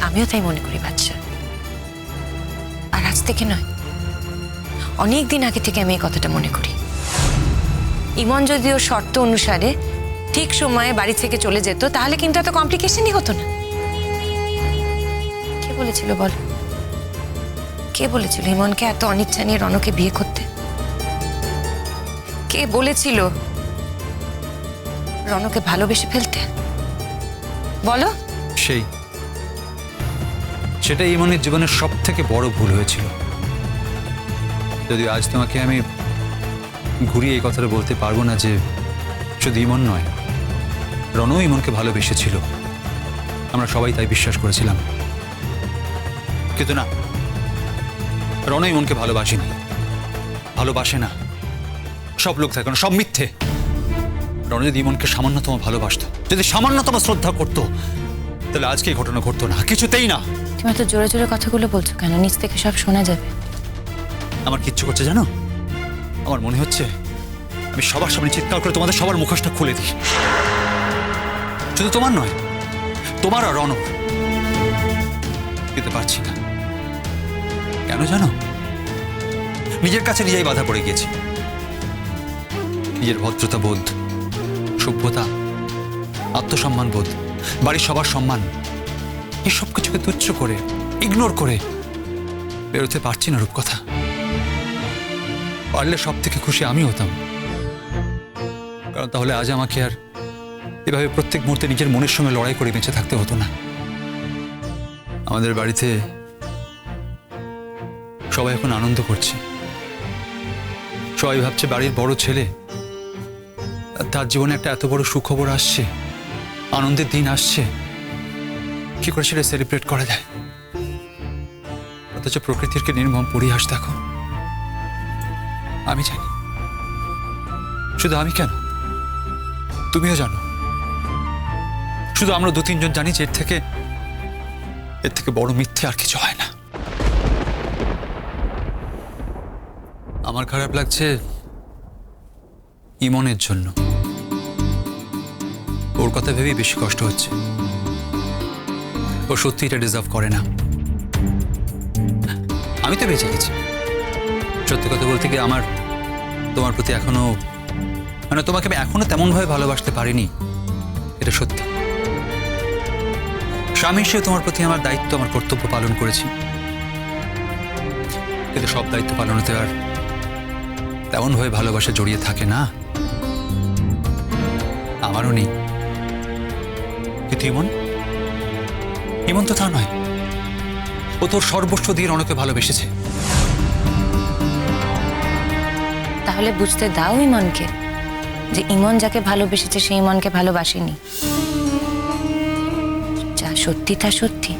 আমিও তাই মনে করি বাচ্চা। আর আজ থেকে নয়, অনেক দিন আগে থেকে আমি এই কথাটা মনে করি। ইমন যদি ওর শর্ত অনুসারে ঠিক সময়ে বাড়ি থেকে চলে যেত, তাহলে কিন্তু এত কমপ্লিকেশনই হতো না। কে বলেছিল বল, কে বলেছিল ইমনকে এত অনিচ্ছা নিয়ে রণকে বিয়ে করতে? কে বলেছিল রণকে ভালোবেসে ফেলতে? বলো। সেটা ইমনের জীবনের সব থেকে বড় ভুল হয়েছিল। যদিও আজ তোমাকে আমি ঘুরিয়ে এই কথাটা বলতে পারবো না যে শুধু ইমন নয়, রণও ইমনকে ভালোবেসেছিল। আমরা সবাই তাই বিশ্বাস করেছিলাম। কিন্তু না, রণ ইমনকে ভালোবাসেনি, ভালোবাসে না। সব লোক থাকে না, সব মিথ্যে। রণ যদি ইমনকে সামান্যতম ভালোবাসতো, যদি সামান্যতম শ্রদ্ধা করতো, তাহলে আজকে এই ঘটনা ঘটতো না, কিছুতেই না। তুমি এত জোরে জোরে কথাগুলো বলছো কেন? নিচ থেকে সব শোনা যাবে। আমার কিচ্ছু করছে জানো? আমার মনে হচ্ছে আমি সবার সামনে চিৎকার করে তোমাদের সবার মুখোশটা খুলে দিই। শুধু তোমার নয়, তোমার আর রণ। কিন্তু পারছি না। কেন জানো? নিজের কাছে নিজেই বাধা পড়ে গিয়েছি। নিজের ভদ্রতা বোধ, সভ্যতা, আত্মসম্মান বোধ, বাড়ির সবার সম্মান, এসব কিছুকে তুচ্ছ করে, ইগনোর করে বেরোতে পারছি না রূপকথা। পারলে সব থেকে খুশি আমি হতাম, কারণ তাহলে আজ আমাকে আর এভাবে প্রত্যেক মুহূর্তে নিজের মনের সঙ্গে লড়াই করে বেঁচে থাকতে হতো না। আমাদের বাড়িতে সবাই এখন আনন্দ করছে। সবাই ভাবছে বাড়ির বড় ছেলে, তার জীবনে একটা এত বড় সুখবর আসছে, আনন্দের দিন আসছে, কি করে সেটা সেলিব্রেট করা যায়? অথচ প্রকৃতির কি নির্মম পরিহাস দেখো। আমি জানি, শুধু আমি কেন, তুমিও জানো। শুধু আমরা দু তিনজন জানি যে এর থেকে বড় মিথ্যে আর কিছু হয় না। আমার খারাপ লাগছে ইমনের জন্য। ওর কথা ভেবেই বেশি কষ্ট হচ্ছে। ও সত্যি এটা ডিজার্ভ করে না। আমি তো বেঁচে গেছি। সত্যি কথা বলতে গিয়ে আমার তোমার প্রতি এখনো, মানে তোমাকে আমি এখনো তেমনভাবে ভালোবাসতে পারিনি, এটা সত্যি। স্বামী হিসেবে তোমার প্রতি আমার দায়িত্ব, আমার কর্তব্য পালন করেছি। কিন্তু সব দায়িত্ব পালন হতে আর তেমনভাবে ভালোবাসা জড়িয়ে থাকে না। আমারও নেই। কিন্তু ইমন তো তা নয়। ও তোর সর্বস্ব দিয়ে রণকে ভালোবেসেছে। তাহলে বুঝতে দাও ইমনকে যে ইমন যাকে ভালোবেসেছে সেই ইমনকে ভালোবাসেনি। যা সত্যি তা সত্যি,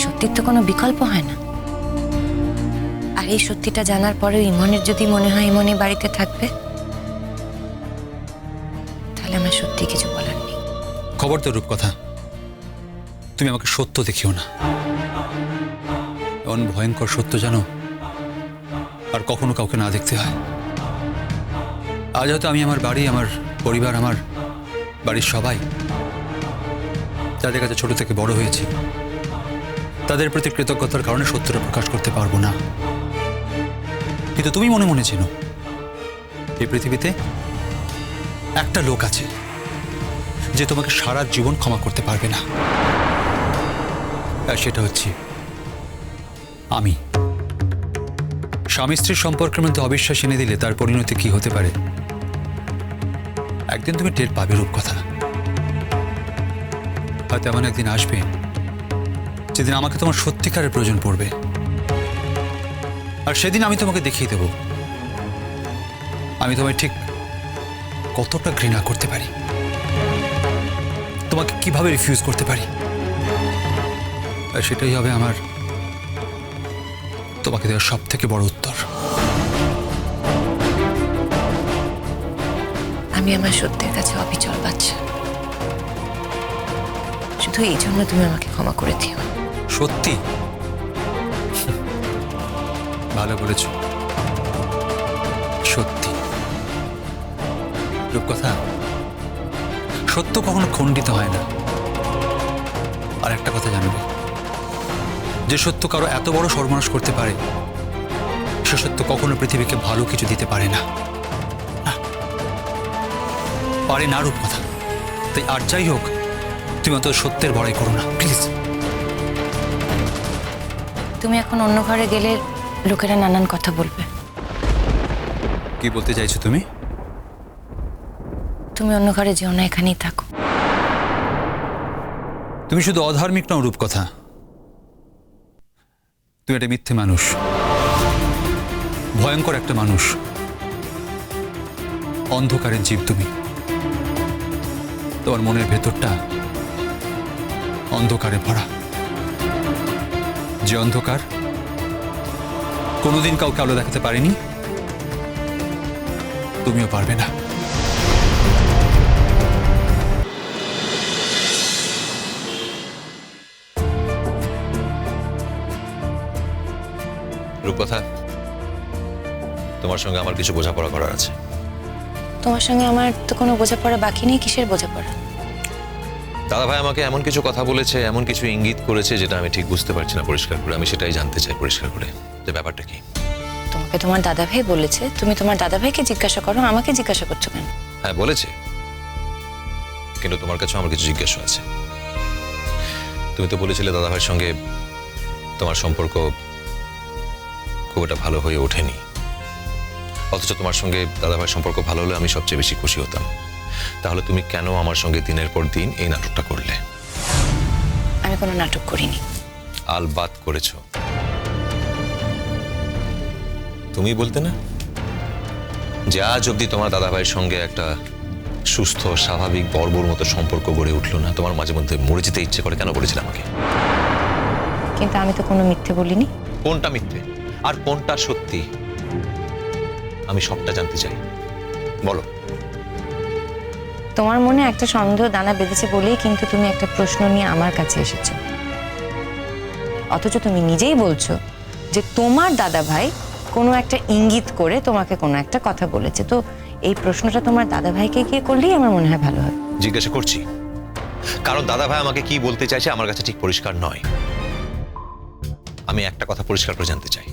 সত্যির তো কোনো বিকল্প হয় না। আর এই সত্যিটা জানার পরেও ইমনের যদি মনে হয় ইমনই বাড়িতে থাকবে, তাহলে আমার সত্যি কিছু বলার নেই। খবর তো রূপকথা, তুমি আমাকে সত্য দেখিও না। এমন ভয়ঙ্কর সত্য জানো আর কখনো কাউকে না দেখতে হয়। আজ হয়তো আমি আমার বাড়ি, আমার পরিবার, আমার বাড়ির সবাই, যাদের কাছে ছোট থেকে বড় হয়েছি, তাদের প্রতি কৃতজ্ঞতার কারণে সত্যটা প্রকাশ করতে পারবো না। কিন্তু তুমি মনে মনে চেনো এই পৃথিবীতে একটা লোক আছে যে তোমাকে সারা জীবন ক্ষমা করতে পারবে না, আর সেটা হচ্ছে আমি। স্বামী স্ত্রীর সম্পর্কের মধ্যে অবিশ্বাস এনে দিলে তার পরিণতি কি হতে পারে একদিন তুমি টের পাবে রূপকথা। হয়তো এমন একদিন আসবে যেদিন আমাকে তোমার সত্যিকারের প্রয়োজন পড়বে, আর সেদিন আমি তোমাকে দেখিয়ে দেব আমি তোমায় ঠিক কতটা ঘৃণা করতে পারি, তোমাকে কিভাবে রিফিউজ করতে পারি। আর সেটাই হবে আমার তোমাকে দেওয়ার সব থেকে বড় উত্তর। আমি আমার সত্যের কাছে অবিচল বাচ্চা, শুধু এই জন্য তুমি আমাকে ক্ষমা করে দিও। সত্যি ভালো বলেছ, সত্যি। রূপকথা, সত্য কখনো খণ্ডিত হয় না, আর একটা কথা জানবে, যে সত্য কারো এত বড় সর্বনাশ করতে পারে সে সত্য কখনো পৃথিবীকে ভালো কিছু দিতে পারে না। না, পারে না রূপকথা। তাই আর যাই হোক, তুমি অন্তত সত্যের বড়াই করো না প্লিজ। তুমি এখন অন্য ঘরে গেলে লোকেরা নানান কথা বলবে। কি বলতে চাইছো তুমি? তুমি অন্য ঘরে যেও না, এখানেই থাকো। তুমি শুধু অধার্মিক নও রূপকথা, তুমি একটা মিথ্যে মানুষ, ভয়ঙ্কর একটা মানুষ, অন্ধকারের জীব তুমি। তোমার মনের ভেতরটা অন্ধকারে ভরা, যে অন্ধকার কোনোদিন কাউকে আলো দেখাতে পারেনি, তুমিও পারবে না। রূপকথা, তোমার সঙ্গে আমার কিছু বোঝাপড়া করার আছে। তোমার সঙ্গে আমার তো কোনো বোঝাপড়া বাকি নেই। কিসের বোঝাপড়া? দাদাভাই আমাকে এমন কিছু কথা বলেছে, এমন কিছু ইঙ্গিত করেছে যেটা আমি ঠিক বুঝতে পারছি না পরিষ্কার করে। আমি সেটাই জানতে চাই পরিষ্কার করে, যে ব্যাপারটা কি। তোমাকে তোমার দাদাভাই বলেছে, তুমি তোমার দাদাভাইকে জিজ্ঞাসা করো, আমাকে জিজ্ঞাসা করছো কেন? হ্যাঁ বলেছে, কিন্তু তোমার কাছে আমার কিছু জিজ্ঞাসা আছে। তুমি তো বলেছিলে দাদাভাইয়ের সঙ্গে তোমার সম্পর্ক খুব একটা ভালো হয়ে ওঠেনি, অথচ তোমার সঙ্গে দাদাভাইয়ের সম্পর্ক ভালো হলে আমি সবচেয়ে বেশি খুশি হতাম। তাহলে তুমি কেন আমার সঙ্গে দিনের পর দিন এই নাটকটা করলে? আমি কোনো নাটক করিনি। আলবাত করেছো। তুমি বলতে না যে আজ অব্দি তোমার দাদাভাইয়ের সঙ্গে একটা সুস্থ স্বাভাবিক বর্বর মতো সম্পর্ক গড়ে উঠলো না, তোমার মাঝে মধ্যে মরে যেতে ইচ্ছে করে, কেন বলেছিলে আমাকে? কিন্তু আমি তো কোনো মিথ্যে বলিনি। কোনটা মিথ্যে আর কোনটা সত্যি আমি সবটা জানতে চাই, বলো। তোমার মনে একটা সন্দেহ দানা বেঁধেছে বলেই কিন্তু তুমি একটা প্রশ্ন নিয়ে আমার কাছে এসেছো, অথচ তুমি নিজেই বলছো যে তোমার দাদাভাই কোনো একটা ইঙ্গিত করে তোমাকে কোনো একটা কথা বলেছে। তো এই প্রশ্নটা তোমার দাদাভাইকে গিয়ে করলেই আমার মনে হয় ভালো হয়। জিজ্ঞাসা করছি কারণ দাদাভাই আমাকে কি বলতে চাইছে আমার কাছে ঠিক পরিষ্কার নয়। আমি একটা কথা পরিষ্কার করে জানতে চাই,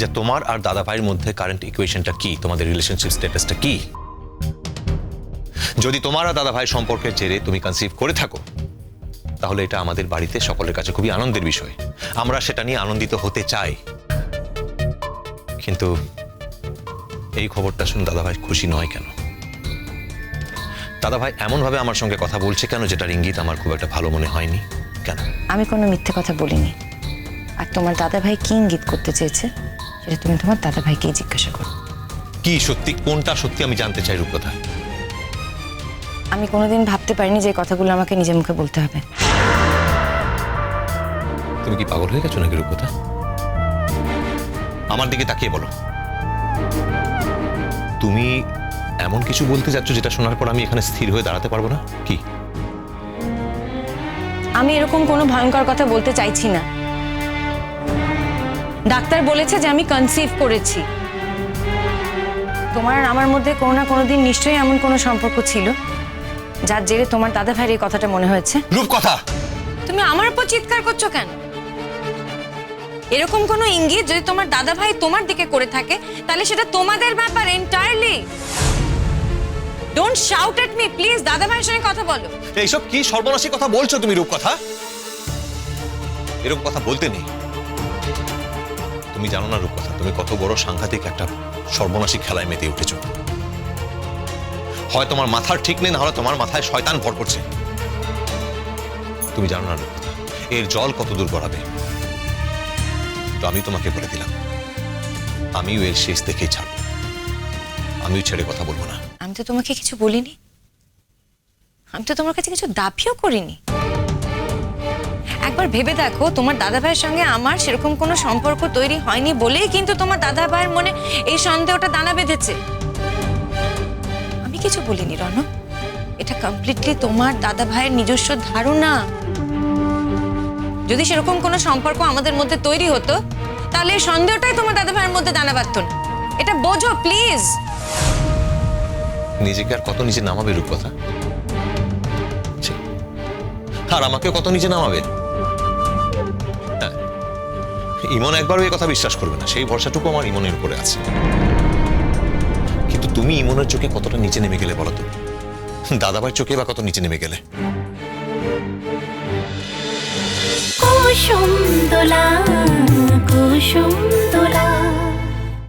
যে তোমার আর দাদাভাইয়ের মধ্যে কারেন্ট ইকুয়েশনটা কি, তোমাদের রিলেশনশিপ স্ট্যাটাসটা কি? যদি তোমার আর দাদাভাই সম্পর্কের জেরে তুমি কনসিভ করে থাকো, তাহলে এটা আমাদের বাড়িতে সকলের কাছে খুবই আনন্দের বিষয়, আমরা সেটা নিয়ে আনন্দিত হতে চাই। কিন্তু এই খবরটা শুনে দাদাভাই খুশি নয় কেন? দাদাভাই এমনভাবে আমার সঙ্গে কথা বলছে কেন, যেটার ইঙ্গিত আমার খুব একটা ভালো মনে হয়নি কেন? আমি কোনো মিথ্যে কথা বলিনি। আর তোমার দাদাভাই কি ইঙ্গিত করতে চেয়েছে সেটা তুমি তোমার দাদাভাইকেই জিজ্ঞাসা করো। কি সত্যি, কোনটা সত্যি আমি জানতে চাই রূপকথা। আমি কোনোদিন ভাবতে পারিনি যে এই কথাগুলো আমাকে নিজের মুখে বলতে হবে। তুমি কি পাগল হয়ে গেছো নাকি রূপকথা? আমার দিকে তাকিয়ে বলো, তুমি এমন কিছু বলতে যাচ্ছ যেটা শোনার পর আমি এখানে স্থির হয়ে দাঁড়াতে পারবো না কি? আমি এরকম কোনো ভয়ঙ্কর কথা বলতে চাইছি না। ডাক্তার বলেছে যে আমি কনসিভ করেছি। তোমার আর আমার মধ্যে কোনো না কোনো দিন নিশ্চয়ই এমন কোনো সম্পর্ক ছিল যার জেরে তোমার দাদাভাইয়ের এই কথাটা মনে হয়েছে। রূপকথা, তুমি আমার উপর চিৎকার করছো কেন? এরকম কোনো ইঙ্গিত যদি তোমার দাদাভাই তোমার দিকে করে থাকে তাহলে সেটা তোমাদের ব্যাপার entirely. Don't shout at me please. দাদাভাইয়ের সঙ্গে কথা বলো। এইসব কি সর্বনাশী কথা বলছো তুমি রূপকথা? এরকম কথা বলতে নেই। তুমি জানো না রূপকথা, তুমি কত বড় সাংঘাতিক একটা সর্বনাশী খেলায় মেতে উঠেছো। হয় তোমার মাথার ঠিক নেই, না হলে তোমার মাথায় শয়তান ভর করছে। তুমি জানো না রূপকথা, এর জল কত দূর গড়াবে। তো আমি তোমাকে বলে দিলাম, আমিও এর শেষ দেখেই ছাড়বো। আমিও ছেড়ে কথা বলবো না। আমি তো তোমাকে কিছু বলিনি, আমি তো তোমার কাছে কিছু দাবিও করিনি। একবার ভেবে দেখো, তোমার দাদাভাইয়ের সঙ্গে আমার সেরকম কোনো সম্পর্ক তৈরি হয়নি বলেই কিন্তু তোমার দাদাভাইয়ের মনে এই সন্দেহটা দানা বেঁধেছে। আমি কিছু বলিনি রণ, এটা কমপ্লিটলি তোমার দাদাভাইয়ের নিজস্ব ধারণা। যদি সেরকম কোনো সম্পর্ক আমাদের মধ্যে তৈরি হতো তাহলে এই সন্দেহটাই তোমার দাদাভাইয়ের মধ্যে দানা বাঁধত না। এটা বোঝো প্লিজ। নিজেকে আর কত নিচে নামাবে রূপকথা? আর আমাকে কত নিচে নামাবে। হ্যাঁ, ইমন একবারও এই কথা বিশ্বাস করবে না, সেই ভরসাটুকু আমার ইমনের উপরে আছে। কিন্তু তুমি ইমনের চোখে কতটা নিচে নেমে গেলে বলো তো? দাদাভাইয়ের চোখে বা কত নিচে নেমে গেলে? কুসুম দোলা কুসুম